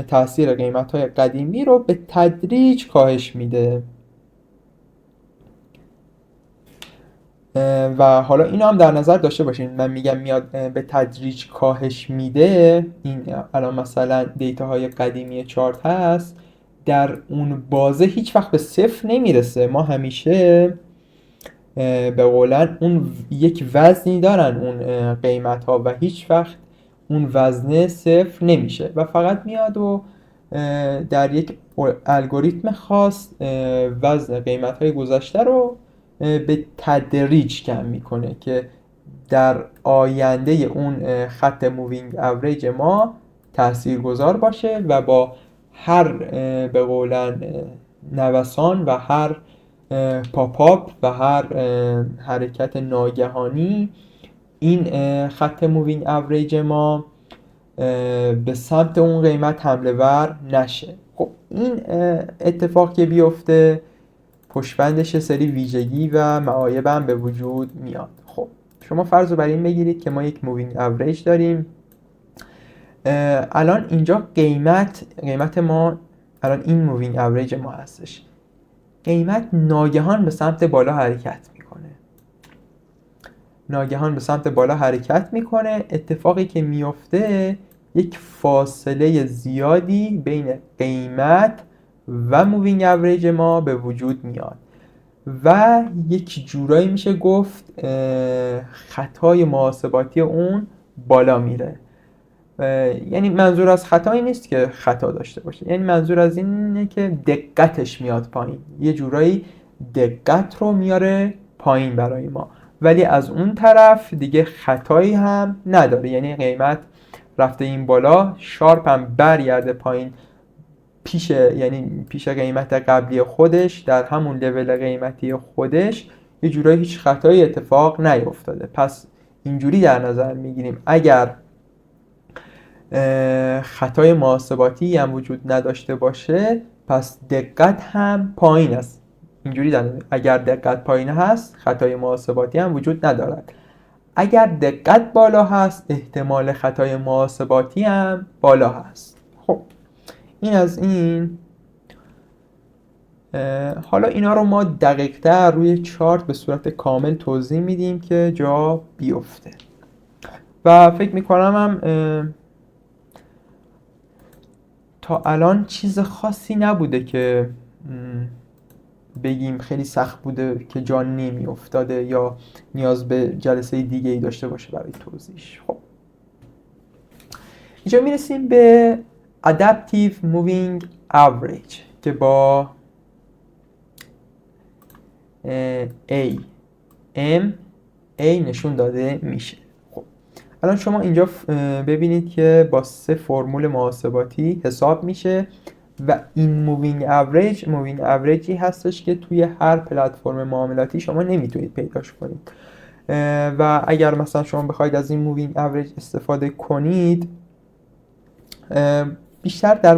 تاثیر قیمت‌های قدیمی رو به تدریج کاهش میده. و حالا اینو هم در نظر داشته باشین، من میگم میاد به تدریج کاهش میده، این الان مثلا دیتاهای قدیمی چارت هست، در اون بازه هیچ وقت به صفر نمیرسه. ما همیشه به قولن اون یک وزنی دارن اون قیمت ها و هیچ وقت اون وزنه صفر نمیشه و فقط میاد و در یک الگوریتم خاص وزن قیمت های گذشته رو به تدریج کم میکنه که در آینده اون خط مووینگ اوریج ما تاثیرگذار باشه و با هر به قولن نوسان و هر پاپ و هر حرکت ناگهانی این خط مووینگ اوریج ما به سمت اون قیمت حمله ور نشه. خب این اتفاق که بیفته پشتبندش سری ویژگی و معایب هم به وجود میاد. خب شما فرض رو بر این بگیرید که ما یک مووینگ اوریج داریم. الان اینجا قیمت ما الان این مووینگ اوریج ما هستش، قیمت ناگهان به سمت بالا حرکت میکنه. اتفاقی که میفته یک فاصله زیادی بین قیمت و مووینگ اوریج ما به وجود میاد و یک جورایی میشه گفت خطای محاسباتی اون بالا میره. یعنی منظور از خطا این نیست که خطا داشته باشه، یعنی منظور از اینه که دقتش میاد پایین، یه جورایی دقت رو میاره پایین برای ما، ولی از اون طرف دیگه خطایی هم نداره، یعنی قیمت رفته این بالا شارپ هم برگرده پایین پیش قیمت قبلی خودش در همون لول قیمتی خودش، یه جورایی هیچ خطایی اتفاق نیفتاده. پس اینجوری در نظر میگیریم اگر خطای محاسباتی هم وجود نداشته باشه پس دقت هم پایین است. اینجوری اگر دقت پایین هست خطای محاسباتی هم وجود ندارد، اگر دقت بالا هست احتمال خطای محاسباتی هم بالا هست. خب این از این. حالا اینا رو ما دقیق‌تر روی چارت به صورت کامل توضیح میدیم که جا بیفته و فکر میکنم هم تا الان چیز خاصی نبوده که بگیم خیلی سخت بوده که جا نمی افتاده یا نیاز به جلسه دیگه ای داشته باشه برای توضیحش. خب اینجا میرسیم به Adaptive Moving Average که با A نشون داده میشه. خب الان شما اینجا ببینید که با 3 فرمول محاسباتی حساب میشه و این مووینگ اوریجی هستش که توی هر پلتفرم معاملاتی شما نمیتونید پیداش کنید و اگر مثلا شما بخواید از این مووینگ اوریج استفاده کنید بیشتر در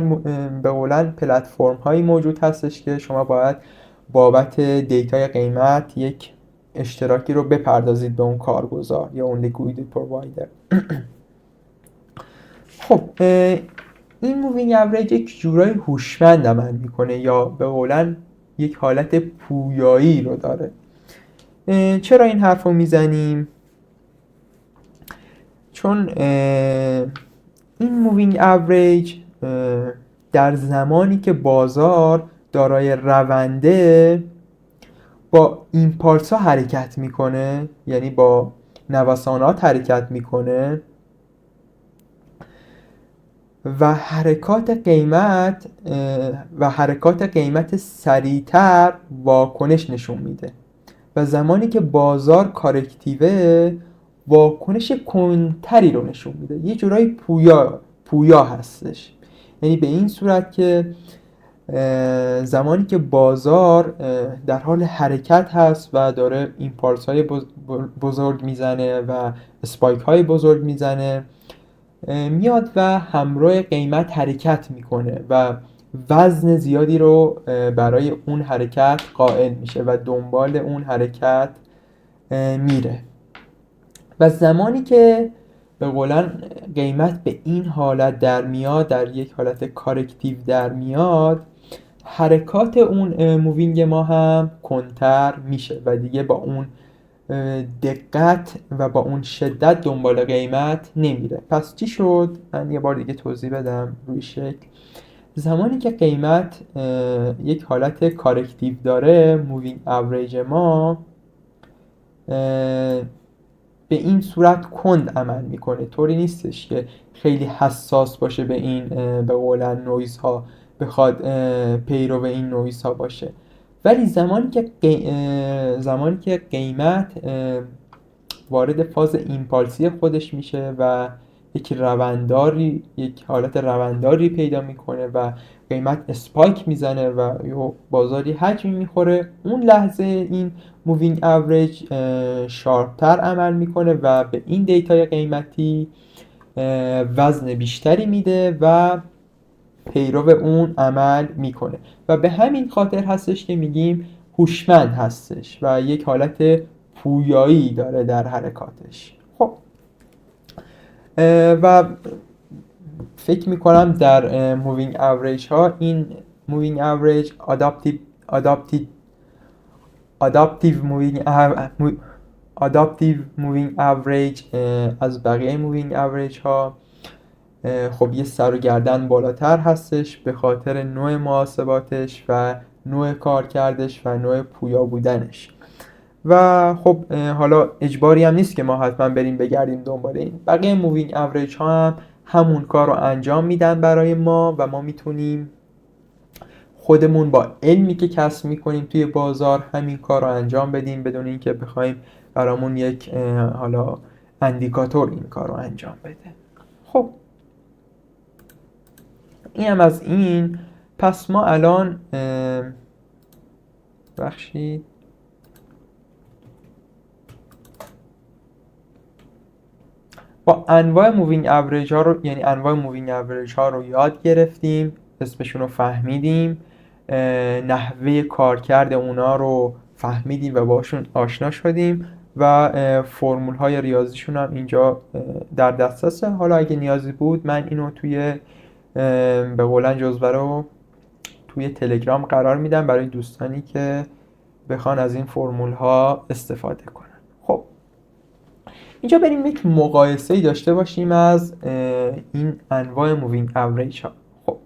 به قولن پلتفرم هایی موجود هستش که شما باید بابت دیتای قیمت یک اشتراکی رو بپردازید به اون کارگزار یا اون لیکویدی پرووایدر. خب این مووینگ اوریج یک جورای هوشمند عمل میکنه یا به قولن یک حالت پویایی رو داره. چرا این حرف رو میزنیم؟ چون این مووینگ اوریج در زمانی که بازار دارای رونده با ایمپالس ها حرکت میکنه، یعنی با نوسانات حرکت میکنه و حرکات قیمت سریعتر واکنش نشون میده و زمانی که بازار کارکتیوه واکنش کنتری رو نشون میده، یه جورایی پویا هستش. یعنی به این صورت که زمانی که بازار در حال حرکت هست و داره ایمپالس های بزرگ میزنه و اسپایک های بزرگ میزنه، میاد و همراه قیمت حرکت میکنه و وزن زیادی رو برای اون حرکت قائل میشه و دنبال اون حرکت میره و زمانی که به قولن قیمت به این حالت در میاد، در یک حالت کارکتیو در میاد، حرکات اون مووینگ ما هم کنتر میشه و دیگه با اون دقت و با اون شدت دنبال قیمت نمیره. پس چی شد؟ من یه بار دیگه توضیح بدم روی شکل. زمانی که قیمت یک حالت کارکتیو داره، مووینگ اوریج ما به این صورت کند عمل میکنه، طوری نیستش که خیلی حساس باشه به این به قولن نویزها، بخواد پیرو این نویزها باشه. ولی زمانی که قیمت وارد فاز ایمپالسی خودش میشه و یک حالت رونداری پیدا میکنه و قیمت اسپایک میزنه و بازاری حجمی میخوره، اون لحظه این مووینگ اوریج شارپتر عمل میکنه و به این دیتای قیمتی وزن بیشتری میده و پیرو اون عمل میکنه و به همین خاطر هستش که میگیم هوشمند هستش و یک حالت پویایی داره در حرکاتش. خب و فکر میکنم در مووینگ اوریج ها این مووینگ اوریج آداپتیو مووینگ اوریج از بقیه مووینگ اوریج ها خب یه سر و گردن بالاتر هستش به خاطر نوع محاسباتش و نوع کارکردش و نوع پویا بودنش و خب حالا اجباری هم نیست که ما حتما بریم بگردیم دنبال این. بقیه مووینگ اوریج ها هم همون کار رو انجام میدن برای ما و ما میتونیم خودمون با علمی که کسب میکنیم توی بازار همین کار رو انجام بدیم بدون اینکه بخوایم برامون یک حالا اندیکاتور این کار رو انجام بده. خب این هم از این. پس ما الان با انواع مووینگ اوریج ها رو، یعنی انواع مووینگ اوریج ها رو یاد گرفتیم، اسمشون رو فهمیدیم، نحوه کارکرد اونا رو فهمیدیم و باشون آشنا شدیم و فرمول های ریاضیشون هم اینجا در دسترسه. حالا اگه نیازی بود من اینو توی به قولن جزوه رو توی تلگرام قرار میدم برای دوستانی که بخوان از این فرمول ها استفاده کنن. خب اینجا بریم یک مقایسه‌ای داشته باشیم از این انواع مووینگ اوریج ها. خب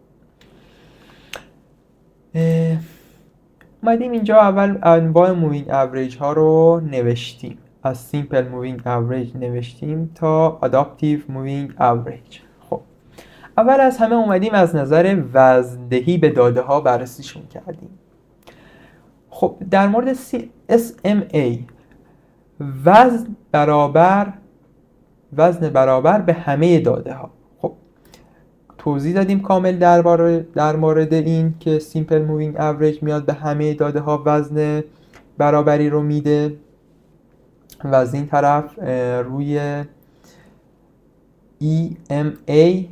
اومدیم اینجا اول انواع مووینگ اوریج ها رو نوشتیم، از سیمپل مووینگ اوریج نوشتیم تا آداپتیو مووینگ اوریج. خب اول از همه اومدیم از نظر وزندهی به داده ها بررسیشون کردیم. خب در مورد SMA وزن برابر به همه داده ها. خب توضیح دادیم کامل در مورد این که سیمپل مووینگ اوریج میاد به همه داده ها وزن برابری رو میده و از این طرف روی EMA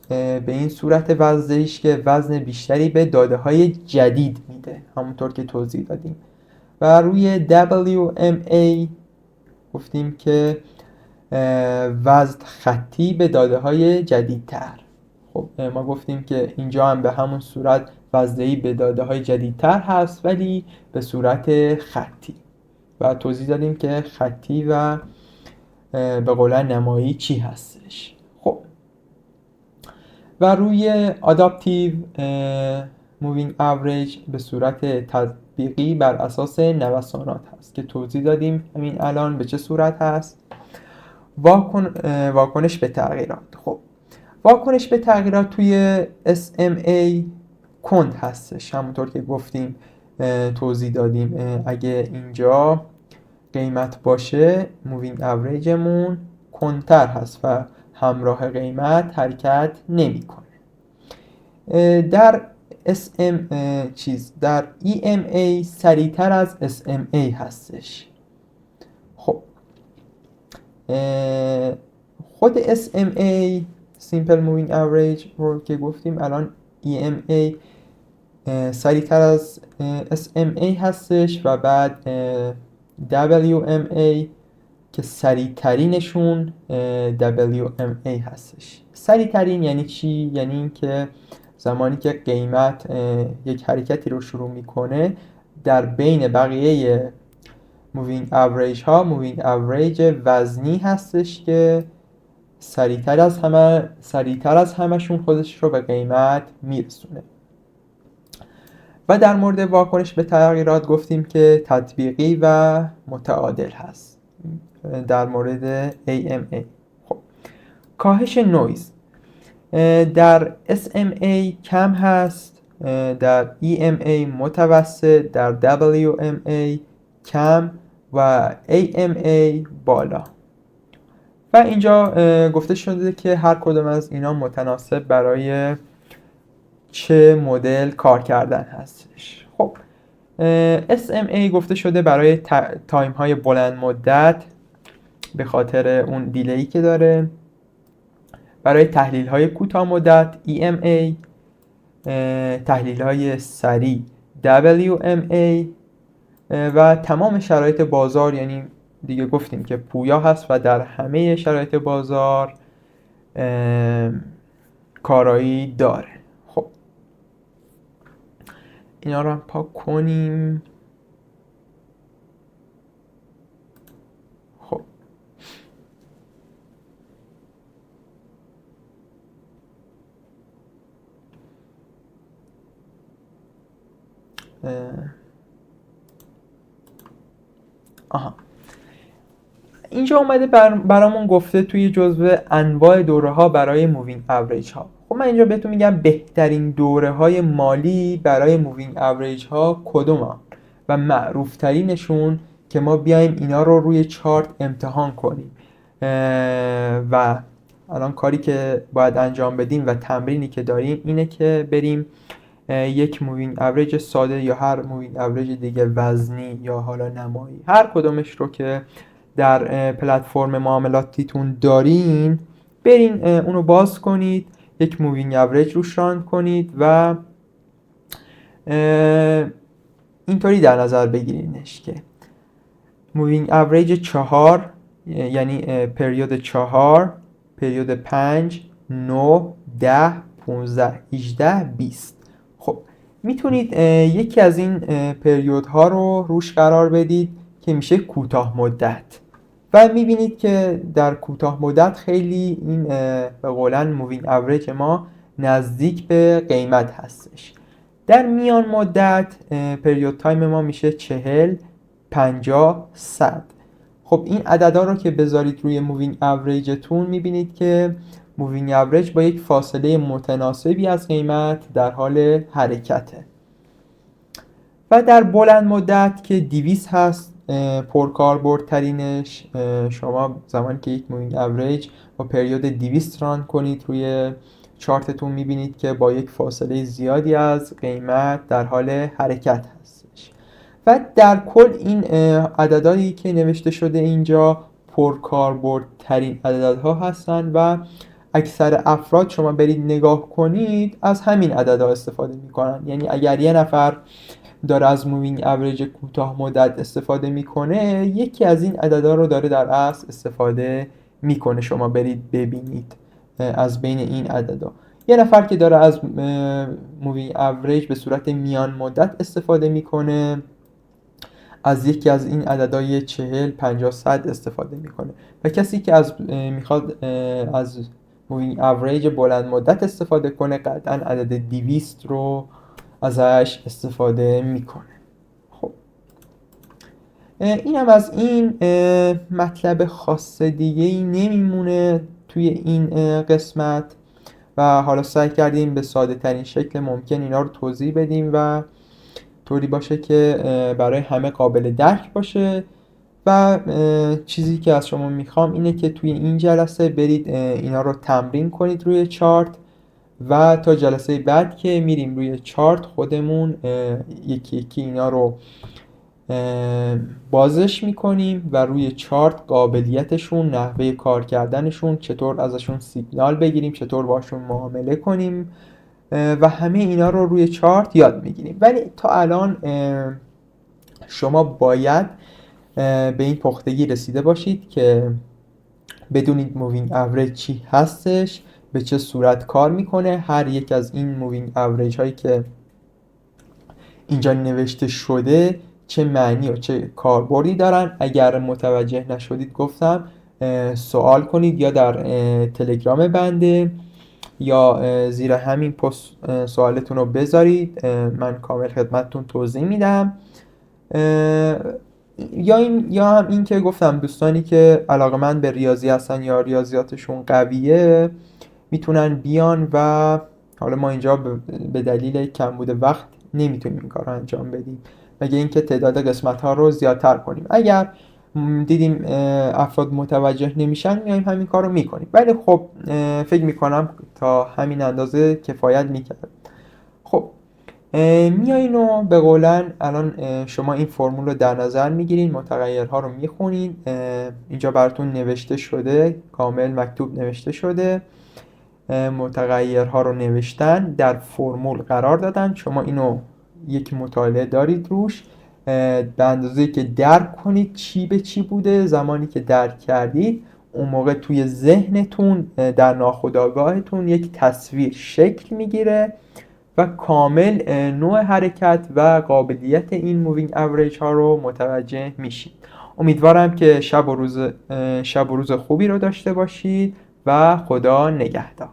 به این صورت وزنش که وزن بیشتری به داده های جدید میده، همونطور که توضیح دادیم. و روی WMA گفتیم که وزن خطی به داده های جدیدتر. خب ما گفتیم که اینجا هم به همون صورت وزنی به داده های جدیدتر هست ولی به صورت خطی و توضیح دادیم که خطی و به قولن نمایی چی هستش. خب و روی Adaptive Moving Average به صورت تطبیقی بر اساس نوسانات هست که توضیح دادیم همین الان به چه صورت هست. واکنش به تغییرات. خب واکنش به تغییرات توی SMA کند هستش، همونطور که گفتیم توضیح دادیم. اگه اینجا قیمت باشه مووینگ اوریجمون کندتر هست و همراه قیمت حرکت نمیکنه. در در EMA سریعتر از SMA هستش. خب خود SMA Simple Moving Average رو که گفتیم الان EMA سریعتر از SMA هستش و بعد WMA که سریعترینشون WMA هستش. سریعترین یعنی چی؟ یعنی این که زمانی که قیمت یک حرکتی رو شروع میکنه در بین بقیه مووینگ اوریج ها مووینگ اوریج وزنی هستش که سریعتر از همشون خودش رو به قیمت میرسونه. و در مورد واکنش به تغییرات گفتیم که تطبیقی و متعادل هست در مورد AMA. خب کاهش نویز در SMA کم هست، در EMA متوسط، در WMA کم و AMA بالا. و اینجا گفته شده که هر کدام از اینا متناسب برای چه مدل کار کردن هستش. خب SMA گفته شده برای تایم های بلند مدت به خاطر اون دیلی که داره. برای تحلیل های کوتاه مدت EMA، تحلیل های سریع WMA و تمام شرایط بازار، یعنی دیگه گفتیم که پویا هست و در همه شرایط بازار کارایی داره. خب اینا رو هم پاک کنیم. خب اینجا اومده برامون گفته توی جزوه انواع دوره ها برای مووینگ اوریج ها. خب من اینجا بهتون میگم بهترین دوره های مالی برای مووینگ اوریج ها کدومن و معروف ترینشون که ما بیایم اینا رو روی چارت امتحان کنیم. و الان کاری که باید انجام بدیم و تمرینی که داریم اینه که بریم یک مووینگ اوریج ساده یا هر مووینگ اوریج دیگه وزنی یا حالا نمایی، هر کدومش رو که در پلتفرم معاملاتیتون دارین برین اونو باز کنید، یک مووینگ اوریج روش ران کنید و اینطوری در نظر بگیرینش که مووینگ اوریج 4 یعنی پریود 4، پریود 5، 9، 10، 15، 18، 20. خب میتونید یکی از این پریودها رو روش قرار بدید که میشه کوتاه مدت و میبینید که در کوتاه مدت خیلی این به قولن مووینگ اوریج ما نزدیک به قیمت هستش. در میان مدت پریود تایم ما میشه 40، 50، 100. خب این عددا رو که بذارید روی مووینگ اوریجتون میبینید که مووینگ اوریج با یک فاصله متناسبی از قیمت در حال حرکته. و در بلند مدت که 200 هست پرکاربردترینش، شما زمانی که یک مووینگ اوریج با پریود 200 ران کنید روی چارتتون میبینید که با یک فاصله زیادی از قیمت در حال حرکت هستش. و در کل این عددهایی که نوشته شده اینجا پرکاربردترین عددها هستن و اکثر افراد شما برید نگاه کنید از همین عددها استفاده میکنن. یعنی اگر یه نفر داره از مووینگ اوریج کوتاه مدت استفاده میکنه، یکی از این عددا رو داره در اصل استفاده میکنه. شما برید ببینید از بین این عددا یه نفر که داره از مووینگ اوریج به صورت میان مدت استفاده میکنه از یکی از این عددهای 40 50 100 استفاده میکنه و کسی که میخواد از مووینگ اوریج بلند مدت استفاده کنه قطعا عدد 200 رو ازش استفاده میکنه. خب این هم از این مطلب خاص دیگه ای نمیمونه توی این قسمت و حالا سعی کردیم به ساده ترین شکل ممکن اینا رو توضیح بدیم و طوری باشه که برای همه قابل درک باشه و چیزی که از شما میخوام اینه که توی این جلسه برید اینا رو تمرین کنید روی چارت و تا جلسه بعد که میریم روی چارت خودمون یکی یکی اینا رو بازش میکنیم و روی چارت قابلیتشون، نحوه کار کردنشون، چطور ازشون سیگنال بگیریم، چطور باشون معامله کنیم و همه اینا رو روی چارت یاد میگیریم. ولی تا الان شما باید به این پختگی رسیده باشید که بدونید مووینگ اوریج چی هستش، به چه صورت کار میکنه، هر یک از این مووینگ اوریج هایی که اینجا نوشته شده چه معنی و چه کاربردی دارن. اگر متوجه نشدید گفتم سوال کنید یا در تلگرام بنده یا زیر همین پست سوالتون رو بذارید، من کامل خدمتتون توضیح میدم. یا هم این که گفتم دوستانی که علاقه‌مند به ریاضی هستن یا ریاضیاتشون قویه میتونن بیان و حالا ما اینجا به دلیل کمبود وقت نمیتونیم این کار رو انجام بدیم مگه اینکه تعداد قسمت ها رو زیادتر کنیم. اگر دیدیم افراد متوجه نمیشن میایم همین کار رو میکنیم، ولی خب فکر میکنم تا همین اندازه کفایت میکرد. خب میایین و به قولن الان شما این فرمول رو در نظر میگیرین، متغیرها رو میخونین، اینجا براتون نوشته شده، کامل مکتوب نوشته شده، متغیرها رو نوشتن در فرمول قرار دادن، شما اینو یک مطالعه دارید روش به اندازه که درک کنید چی به چی بوده. زمانی که درک کردید اون موقع توی ذهنتون در ناخودآگاهتون یک تصویر شکل میگیره و کامل نوع حرکت و قابلیت این مووینگ اوریج ها رو متوجه میشید. امیدوارم که شب و روز خوبی رو داشته باشید و خدا نگهدار.